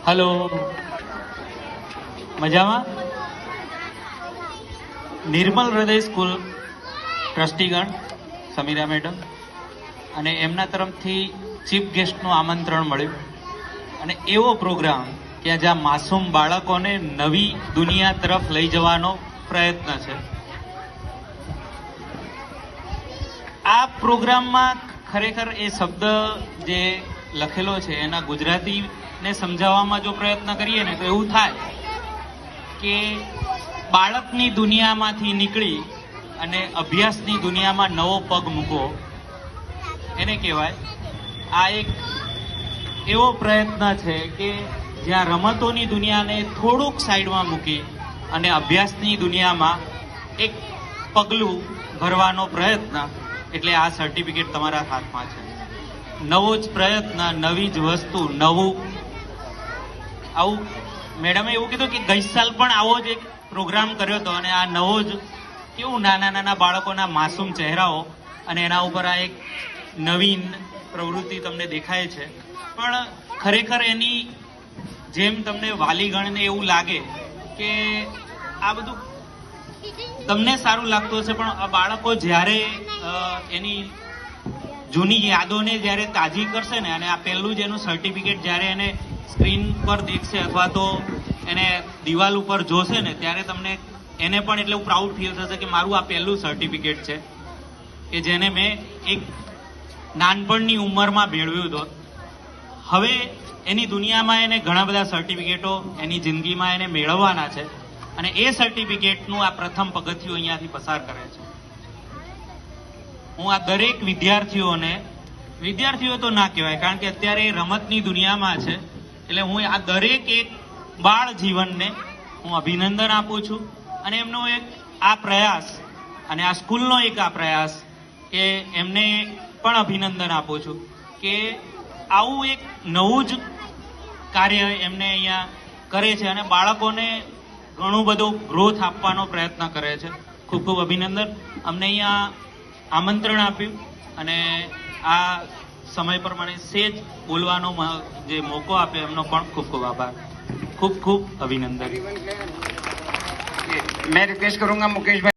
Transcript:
Hello मजामा निर्मल हृदय school ट्रस्टीगण Samira madam અને એમના તરફથી ચીફ ગેસ્ટનું આમંત્રણ મળ્યું અને એવો પ્રોગ્રામ કે જ્યાં માસૂમ બાળકોને નવી દુનિયા તરફ લઈ જવાનો પ્રયત્ન છે. આ પ્રોગ્રામમાં ખરેખર એ શબ્દ જે લખેલો છે એના ગુજરાતીને સમજાવવામાં જો પ્રયત્ન કરીએ ને તો એવું થાય કે બાળકની દુનિયામાંથી નીકળી અને અભ્યાસની દુનિયામાં નવો પગ મૂકો એને કહેવાય. આ એક એવો પ્રયત્ન છે કે જ્યાં રમતોની દુનિયાને થોડુંક સાઈડમાં મૂકી અને અભ્યાસની દુનિયામાં એક પગલું ભરવાનો પ્રયત્ન, એટલે આ સર્ટિફિકેટ તમારા હાથમાં છે. નવો જ પ્રયત્ન, નવી જ વસ્તુ, નવું આવું. મેડમે એવું કીધું કે ગઈ સાલ પણ આવો જ એક પ્રોગ્રામ કર્યો હતો અને આ નવો જ કેવું નાના નાના બાળકોના માસૂમ ચહેરાઓ અને એના ઉપર આ એક નવીન પ્રવૃત્તિ તમને દેખાય છે. પણ ખરેખર એની જેમ તમને વાલીગણને એવું લાગે કે આ બધું તમને સારું લાગતું હશે, પણ આ બાળકો જ્યારે એની જૂની યાદોને જ્યારે તાજી કરશે ને અને આ પહેલું જ એનું સર્ટિફિકેટ જ્યારે એને સ્ક્રીન પર દેખશે અથવા તો એને દિવાલ ઉપર જોશે ને ત્યારે તમને એને પણ એટલું પ્રાઉડ ફીલ થશે કે મારું આ પહેલું સર્ટિફિકેટ છે કે જેને મેં એક નાનપણની ઉંમરમાં મેળવ્યું હતું. હવે એની દુનિયામાં એને ઘણા બધા સર્ટિફિકેટો એની જિંદગીમાં એને મેળવવાના છે અને એ સર્ટિફિકેટનું આ પ્રથમ પગથિયું અહીંયાથી પસાર કરે છે. હું આ દરેક વિદ્યાર્થીઓ તો ના કહેવાય કારણ કે અત્યારે રમતની દુનિયામાં છે, એટલે હું આ દરેક એક બાળ જીવનને હું અભિનંદન આપું છું અને એમનો એક આ પ્રયાસ અને આ સ્કૂલનો એક આ પ્રયાસ કે એમને પણ અભિનંદન આપું છું કે આવું એક નવું જ કાર્ય એમને અહીંયા કરે છે અને બાળકોને ઘણું બધું ગ્રોથ આપવાનો પ્રયત્ન કરે છે. ખૂબ ખૂબ અભિનંદન. અમને અહીંયા આમંત્રણ આપ્યું અને આ સમય પ્રમાણે સેજ બોલવાનો જે મોકો આપ્યો એમનો પણ ખૂબ ખૂબ આભાર. ખૂબ ખૂબ અભિનંદન. मैं रिक्वेस्ट करूंगा मुकेश भाई.